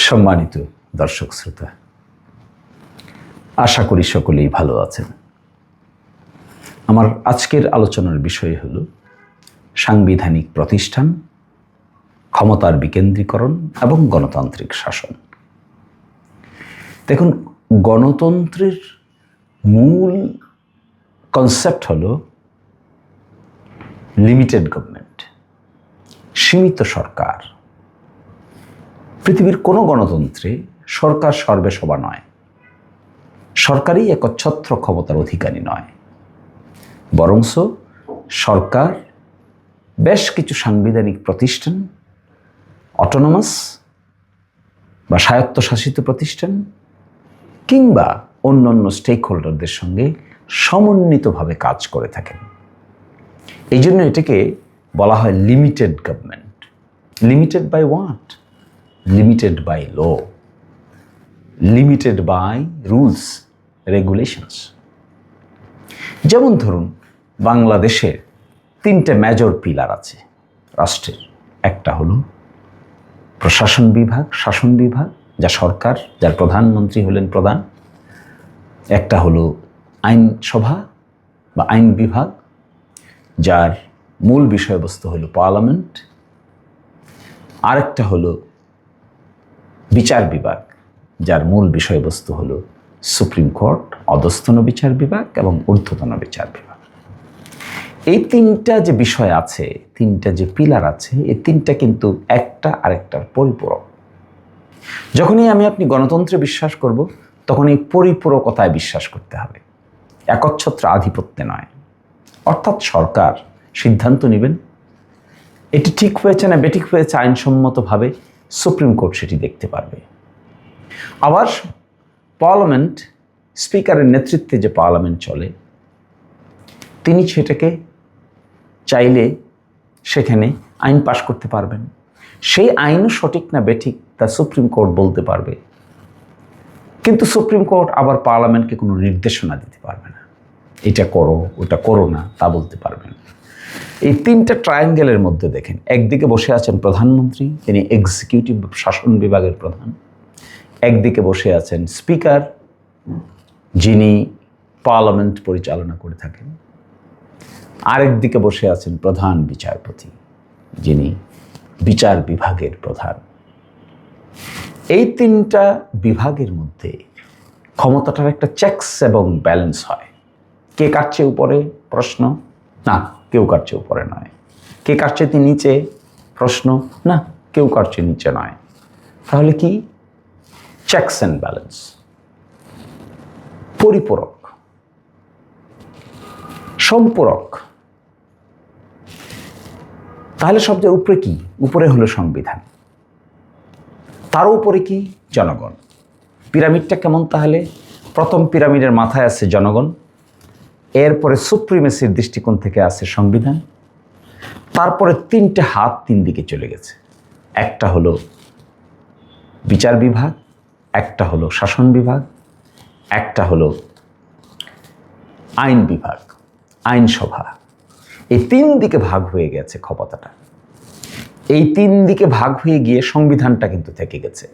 সম্মানিত দর্শক শ্রোতা, আশা করি সকলেই ভালো আছেন। আমার আজকের আলোচনার বিষয় হল সাংবিধানিক প্রতিষ্ঠান, ক্ষমতার বিকেন্দ্রীকরণ এবং গণতান্ত্রিক শাসন। দেখুন, গণতন্ত্রের মূল কনসেপ্ট হল লিমিটেড গভর্নমেন্ট, সীমিত সরকার। পৃথিবীর কোনো গণতন্ত্রে সরকার সর্বেসর্বা নয়, সরকারই একচ্ছত্র ক্ষমতার অধিকারী নয়, বরংস সরকার বেশ কিছু সাংবিধানিক প্রতিষ্ঠান, অটোনমাস বা স্বায়ত্তশাসিত প্রতিষ্ঠান কিংবা অন্যান্য স্টেক হোল্ডারদের সঙ্গে সমন্বিতভাবে কাজ করে থাকেন। এই জন্য এটাকে বলা হয় limited government. Limited by what? Limited by law, limited by rules regulations. যেমন ধরুন, বাংলাদেশের তিনটে মেজর পিলার আছে রাষ্ট্রের। একটা হলো প্রশাসন বিভাগ, শাসন বিভাগ, যা সরকার, যার প্রধানমন্ত্রী হলেন প্রধান। একটা হলো আইনসভা বা আইন বিভাগ, যার মূল বিষয়বস্তু হলো পার্লামেন্ট। আরেকটা হলো বিচার বিভাগ, যার মূল বিষয়বস্তু হলো সুপ্রিম কোর্ট, অধস্তন বিচার বিভাগ এবং ঊর্ধ্বতন বিচার বিভাগ। এই তিনটা যে বিষয় আছে, তিনটা যে পিলার আছে, এই তিনটা কিন্তু একটা আরেকটার পরিপূরক। যখনই আপনি গণতন্ত্রে বিশ্বাস করব, তখন এই পরিপূরকতায় বিশ্বাস করতে হবে, একচ্ছত্র আধিপত্যে নয়। অর্থাৎ সরকার সিদ্ধান্ত নেবেন, এটি ঠিক হয়েছে না বেঠিক হয়েছে, আইনসম্মতভাবে সুপ্রিম কোর্ট সেটি দেখতে পারবে। আবার পার্লামেন্ট, স্পিকারের নেতৃত্বে যে পার্লামেন্ট চলে, তিনি সেটাকে চাইলে সেখানে আইন পাশ করতে পারবেন। সেই আইনও সঠিক না বেঠিক তা সুপ্রিম কোর্ট বলতে পারবে, কিন্তু সুপ্রিম কোর্ট আবার পার্লামেন্টকে কোনো নির্দেশনা দিতে পারবে না, এটা করো ওটা করো না তা বলতে পারবেন। এই তিনটা ট্রায়াঙ্গেলের মধ্যে দেখেন, একদিকে বসে আছেন প্রধানমন্ত্রী, তিনি এক্সিকিউটিভ শাসন বিভাগের প্রধান। একদিকে বসে আছেন স্পিকার, যিনি পার্লামেন্ট পরিচালনা করে থাকেন। আরেকদিকে বসে আছেন প্রধান বিচারপতি, যিনি বিচার বিভাগের প্রধান। এই তিনটা বিভাগের মধ্যে ক্ষমতাটার একটা চেকস এবং ব্যালেন্স হয়। কে কার চেয়ে উপরে? প্রশ্ন না, কেউ কার চেয়ে উপরে নয়। কে কার চেয়ে নিচে? প্রশ্ন না, কেউ কার চেয়ে নিচে নয়। তাহলে কি? চেকস অ্যান্ড ব্যালেন্স, পরিপূরক, সম্পূরক। তাহলে সবচেয়ে উপরে কি? উপরে হলো সংবিধান, তার উপরে কি? জনগণ। পিরামিডটা কেমন তাহলে? প্রথম পিরামিডের মাথায় আছে জনগণ, এরপরে সুপ্রিমেসির দৃষ্টিকোণ থেকে আছে সংবিধান, তারপরে তিনটে হাত তিন দিকে চলে গেছে। একটা হলো বিচার বিভাগ, একটা হলো শাসন বিভাগ, একটা হলো আইন বিভাগ, আইনসভা। এই তিন দিকে ভাগ হয়ে গেছে ক্ষমতাটা। এই তিন দিকে ভাগ হয়ে গিয়ে সংবিধানটা কিন্তু থেকে গেছে।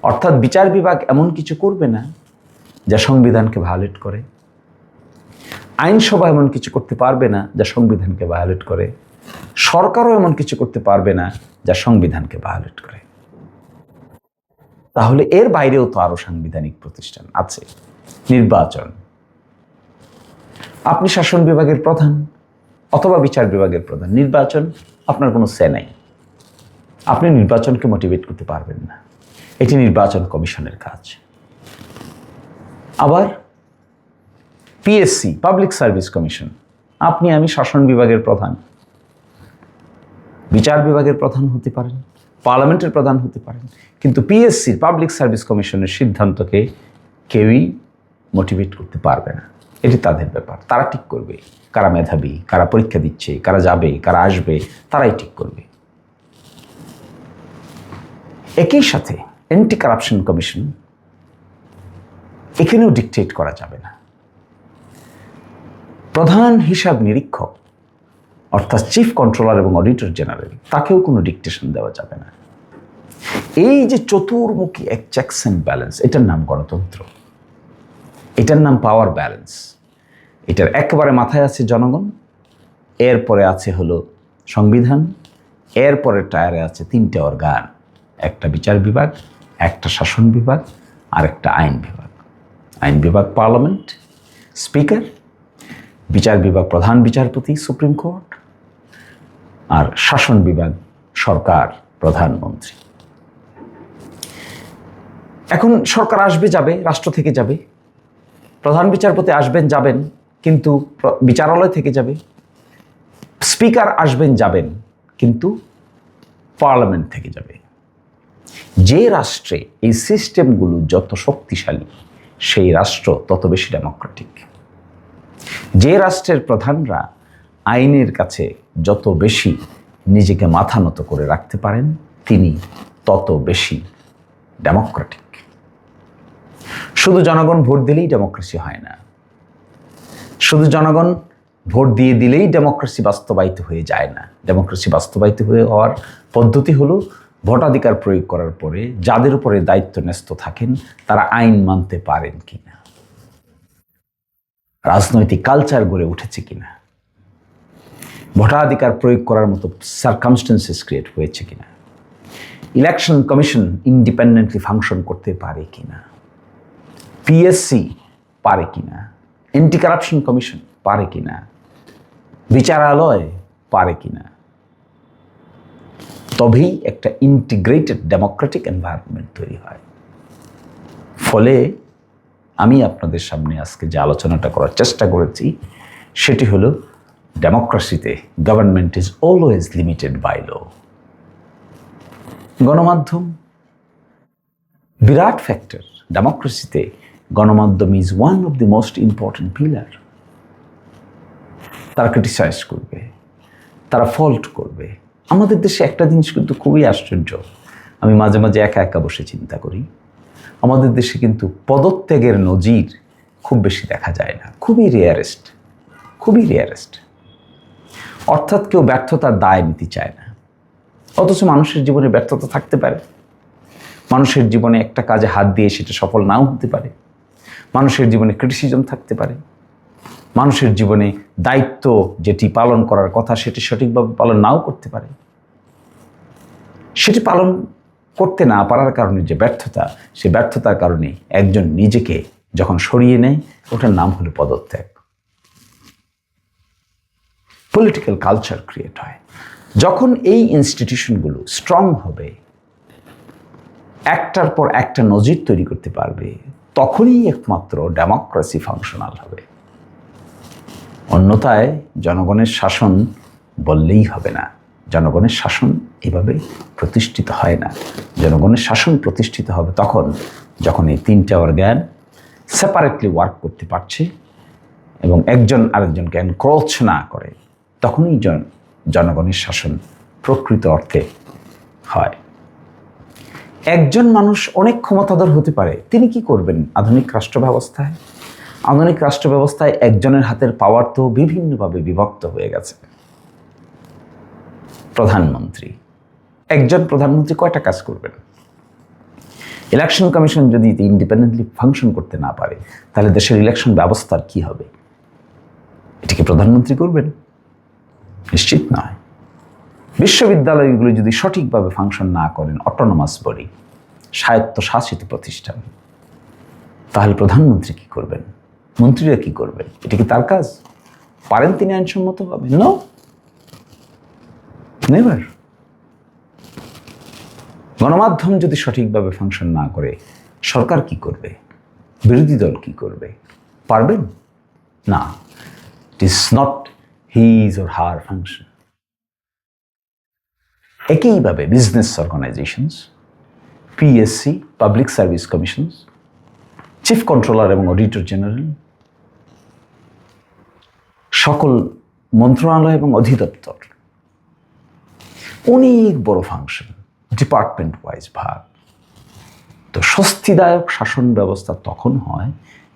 অর্থাৎ বিচার বিভাগ এমন কিছু করবে না যা সংবিধানকে ভায়োলেট করে, আইনসভা এমন কিছু করতে পারবে না যা সংবিধানকে ভায়োলেট করে, সরকারও এমন কিছু করতে পারবে না যা সংবিধানকে ভায়োলেট করে। তাহলে এর বাইরেও তো আরো সাংবিধানিক প্রতিষ্ঠান আছে। নির্বাচন, আপনি শাসন বিভাগের প্রধান অথবা বিচার বিভাগের প্রধান, নির্বাচন আপনার কোনো সে নাই, আপনি নির্বাচনকে মোটিভেট করতে পারবেন না, এটি নির্বাচন কমিশনের কাজ। আবার পিএসসি, পাবলিক সার্ভিস কমিশন, আমি শাসন বিভাগের প্রধান, বিচার বিভাগের প্রধান হতে পারেন, পার্লামেন্টের প্রধান হতে পারেন, কিন্তু পিএসসি, পাবলিক সার্ভিস কমিশনের সিদ্ধান্তকে কেউই মোটিভেট করতে পারবে না। এটি তাদের ব্যাপার, তারা ঠিক করবে কারা মেধাবী, কারা পরীক্ষা দিচ্ছে, কারা যাবে, কারা আসবে, তারাই ঠিক করবে। একই সাথে অ্যান্টি কারাপশন কমিশন, এখানেও ডিকটেট করা যাবে না। প্রধান হিসাব নিরীক্ষক অর্থাৎ চিফ কন্ট্রোলার এবং অডিটর জেনারেল, তাকেও কোনো ডিকটেশন দেওয়া যাবে না। এই যে চতুর্মুখী এক চেকস অ্যান্ড ব্যালেন্স, এটার নাম গণতন্ত্র, এটার নাম পাওয়ার ব্যালেন্স। এটার একেবারে মাথায় আছে জনগণ, এরপরে আছে হলো সংবিধান, এরপরে টায়ারে আছে তিনটে অর্গান, একটা বিচার বিভাগ, একটা শাসন বিভাগ, আর একটা আইন বিভাগ। আইন বিভাগ পার্লামেন্ট, স্পিকার, বিচার বিভাগ প্রধান বিচারপতি সুপ্রিম কোর্ট, আর শাসন বিভাগ সরকার, প্রধানমন্ত্রী। এখন সরকার আসবে যাবে, রাষ্ট্র থেকে যাবে, প্রধান বিচারপতি আসবেন যাবেন কিন্তু বিচারালয় থেকে যাবে, স্পিকার আসবেন যাবেন কিন্তু পার্লামেন্ট থেকে যাবে। যে রাষ্ট্রে এই সিস্টেমগুলো যত শক্তিশালী, সেই রাষ্ট্র তত বেশি ডেমোক্রেটিক। যে রাষ্ট্রের প্রধানরা আইনের কাছে যত বেশি নিজেকে মাথা নত করে রাখতে পারেন, তিনি তত বেশি ডেমোক্রেটিক। শুধু জনগণ ভোট দিলেই ডেমোক্রেসি হয় না, শুধু জনগণ ভোট দিয়ে দিলেই ডেমোক্রেসি বাস্তবায়িত হয়ে যায় না। ডেমোক্রেসি বাস্তবায়িত হওয়ার পদ্ধতি হলো ভোটাধিকার প্রয়োগ করার পরে যাদের উপরে দায়িত্ব ন্যস্ত থাকেন তারা আইন মানতে পারেন কিনা, রাজনৈতিক কালচার গড়ে উঠেছে কিনা, ভোটাধিকার প্রয়োগ করার মতো সার্কামস্টেন্সেস ক্রিয়েট হয়েছে কিনা, ইলেকশন কমিশন ইন্ডিপেন্ডেন্টলি ফাংশন করতে পারে কিনা, পিএসসি পারে কিনা, অ্যান্টি কারাপশন কমিশন পারে কিনা, বিচারালয় পারে কিনা, তবেই একটা ইন্টিগ্রেটেড ডেমোক্রেটিক এনভায়রনমেন্ট তৈরি হয়। ফলে আমি আপনাদের সামনে আজকে যে আলোচনাটা করার চেষ্টা করেছি সেটি হলো, ডেমোক্রেসিতে government is always limited by law. গণমাধ্যম বিরাট ফ্যাক্টর। ডেমোক্রেসিতে গণমাধ্যম is one of the most important pillar. তারা ক্রিটিসাইজ করবে, তারা ফল্ট করবে। আমাদের দেশে একটা জিনিস কিন্তু খুবই আশ্চর্য, আমি মাঝে মাঝে একা একা বসে চিন্তা করি, আমাদের দেশে কিন্তু পদত্যাগের নজির খুব বেশি দেখা যায় না, খুবই রেয়ারেস্ট, খুবই রেয়ারেস্ট। অর্থাৎ কেউ ব্যর্থতার দায় নিতে চায় না, অথচ মানুষের জীবনে ব্যর্থতা থাকতে পারে, মানুষের জীবনে একটা কাজে হাত দিয়ে সেটা সফল নাও হতে পারে, মানুষের জীবনে ক্রিটিসিজম থাকতে পারে, মানুষের জীবনে দায়িত্ব যেটি পালন করার কথা সেটি সঠিকভাবে পালন নাও করতে পারে। সেটি পালন করতে না পারার কারণে যে ব্যর্থতা, সে ব্যর্থতার কারণে একজন নিজেকে যখন সরিয়ে নেয়, ওটার নাম হলো পদত্যাগ। পলিটিক্যাল কালচার ক্রিয়েট হয়। যখন এই ইনস্টিটিউশনগুলো স্ট্রং হবে, একটার পর একটা নজির তৈরি করতে পারবে, তখনই একমাত্র ডেমোক্রেসি ফাংশনাল হবে। অন্যথায় জনগণের শাসন বললেই হবে না। জনগণের শাসন এভাবে প্রতিষ্ঠিত হয় না। জনগণের শাসন প্রতিষ্ঠিত হবে তখন যখন এই তিনটা অর্গান সেপারেটলি ওয়ার্ক করতে পারছে এবং একজন আরেকজনকে এনক্রোচ না করে, তখনই জনগণের শাসন প্রকৃত অর্থে হয়। একজন মানুষ অনেক ক্ষমতাধর হতে পারে, তিনি কি করবেন আধুনিক রাষ্ট্র ব্যবস্থায়? আধুনিক রাষ্ট্র ব্যবস্থায় একজনের হাতের পাওয়ার তো বিভিন্নভাবে বিভক্ত হয়ে গেছে। প্রধানমন্ত্রী, একজন প্রধানমন্ত্রী কয়টা কাজ করবেন? ইলেকশন কমিশন যদি ইন্ডিপেন্ডেন্টলি ফাংশন করতে না পারে, তাহলে দেশের ইলেকশন ব্যবস্থার কি হবে? এটিকে প্রধানমন্ত্রী করবেন? নিশ্চিত নয়। বিশ্ববিদ্যালয়গুলো যদি সঠিকভাবে ফাংশন না করেন, অটোনমাস বডি, স্বায়ত্তশাসিত প্রতিষ্ঠান, তাহলে প্রধানমন্ত্রী কি করবেন? মন্ত্রীরা কি করবেন? এটা কি তার কাজ? পারেন তিনি আইনসম্মতভাবে? No, never. গণমাধ্যম যদি সঠিকভাবে ফাংশন না করে, সরকার কি করবে? বিরোধী দল কি করবে? পারবেন না। It is not his or her function. একইভাবে business organisations, PSC, public service commissions, chief controller এবং অডিটর জেনারেল, সকল মন্ত্রণালয় এবং অধিদপ্তর, অনেক বড় ফাংশন, ডিপার্টমেন্ট ওয়াইজ ভাগ। তো স্বস্তিদায়ক শাসন ব্যবস্থা তখন হয়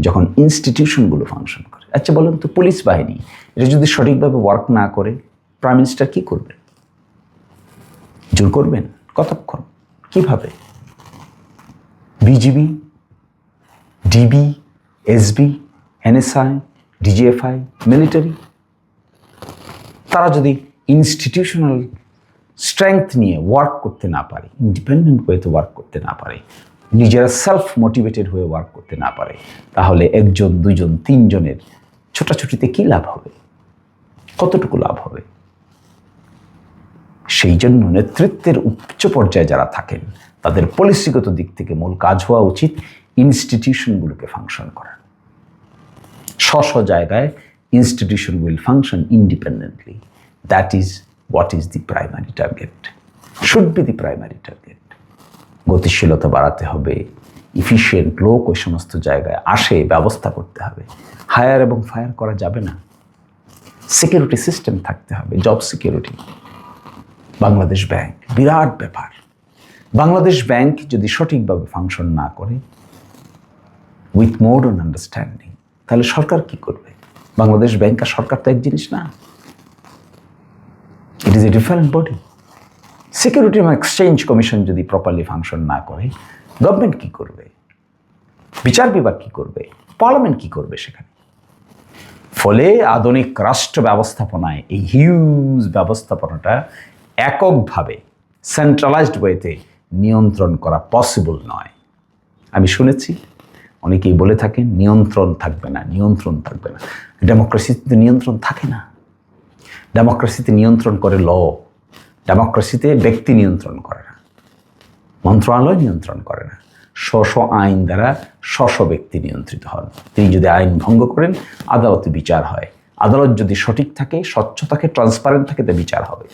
যখন ইনস্টিটিউশনগুলো ফাংশন করে। আচ্ছা বলেন তো, পুলিশ বাহিনী এটা যদি সঠিকভাবে ওয়ার্ক না করে, প্রাইম মিনিস্টার কি করবেন? জোর করবেন? কতক্ষণ? কিভাবে? BGB, DB, SB, NSI, DGFI, military, তারা যদি ইনস্টিটিউশনাল স্ট্রেংথ নিয়ে ওয়ার্ক করতে না পারে, ইন্ডিপেন্ডেন্ট ওয়েতে ওয়ার্ক করতে না পারে, নিজেরা সেলফ মোটিভেটেড হয়ে ওয়ার্ক করতে না পারে, তাহলে একজন, দুইজন, তিনজনের ছোটাছুটিতে কি লাভ হবে? কতটুকু লাভ হবে? সেই জন্য নেতৃত্বের উচ্চ পর্যায়ে যারা থাকেন তাদের পলিসিগত দিক থেকে মূল কাজ হওয়া উচিত ইনস্টিটিউশনগুলোকে ফাংশন করা। স্ব জায়গায় institution will function independently. That is what is the primary target, should be the primary target. গতিশীলতা বাড়াতে হবে, ইফিশিয়েন্ট লোক ওই সমস্ত জায়গায় আসে ব্যবস্থা করতে হবে। হায়ার এবং ফায়ার করা যাবে না। সিকিউরিটি সিস্টেম থাকতে হবে, জব সিকিউরিটি। বাংলাদেশ ব্যাংক বিরাট ব্যাপার। বাংলাদেশ ব্যাংক যদি সঠিকভাবে ফাংশন না করে উইথ মডার্ন আন্ডারস্ট্যান্ডিং, তাহলে সরকার কি করবে? বাংলাদেশ ব্যাংক আর সরকার তো এক জিনিস না, it is a different body. Security এবং এক্সচেঞ্জ কমিশন যদি প্রপারলি ফাংশন না করে, গভর্নমেন্ট কি করবে? বিচার বিভাগ কি করবে? পার্লামেন্ট কি করবে সেখানে? ফলে আধুনিক রাষ্ট্র ব্যবস্থাপনায় এই হিউজ ব্যবস্থাপনাটা এককভাবে সেন্ট্রালাইজড ওয়েতে নিয়ন্ত্রণ করা পসিবল নয়। আমি শুনেছি অনেকেই বলে থাকেন নিয়ন্ত্রণ থাকবে না, নিয়ন্ত্রণ থাকবে না। ডেমোক্রেসিতে নিয়ন্ত্রণ থাকে না। ডেমোক্রেসিতে নিয়ন্ত্রণ করে ল, ডেমোক্রেসিতে ব্যক্তি নিয়ন্ত্রণ করে না, মন্ত্রণালয় নিয়ন্ত্রণ করে না। স্ব আইন দ্বারা স্ব ব্যক্তি নিয়ন্ত্রিত হন। তিনি যদি আইন ভঙ্গ করেন, আদালতে বিচার হয়। আদালত যদি সঠিক থাকে, স্বচ্ছ থাকে, ট্রান্সপারেন্ট থাকে, তা বিচার হবে।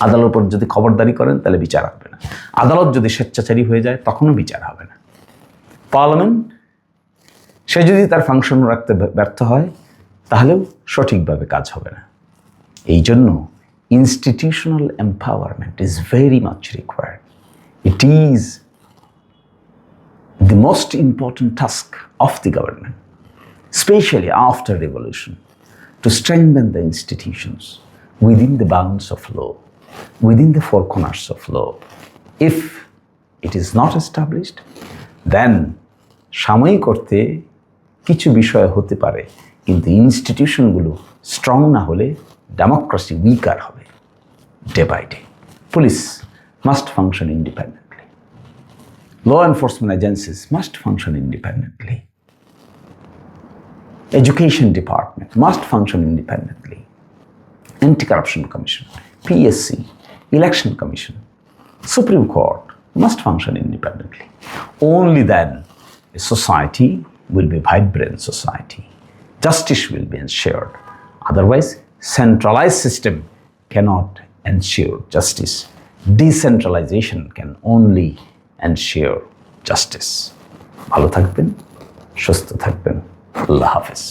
আদালতের উপর যদি খবরদারি করেন, তাহলে বিচার হবে না। আদালত যদি স্বেচ্ছাচারী হয়ে যায়, তখনও বিচার হবে না। পার্লামেন্ট সে যদি তার ফাংশন রাখতে ব্যর্থ হয়, তাহলেও সঠিকভাবে কাজ হবে না। এই জন্য institutional empowerment is very much required. It is the most important task of the government, especially after revolution, to strengthen the institutions within the bounds of law, within the four corners of law. If it is not established, then সাময়িক অর্থে কিছু বিষয় হতে পারে, কিন্তু ইনস্টিটিউশনগুলো strong না হলে democracy weaker হবে day by day. Police must function independently, law enforcement agencies must function independently, education department must function independently, anti-corruption commission, PSC, election commission, Supreme Court must function independently. Only then a society will be vibrant society. Justice will be ensured. Otherwise, centralized system cannot ensure justice. Decentralization can only ensure justice. ভালো থাকবেন, সুস্থ থাকবেন। আল্লাহ হাফেজ।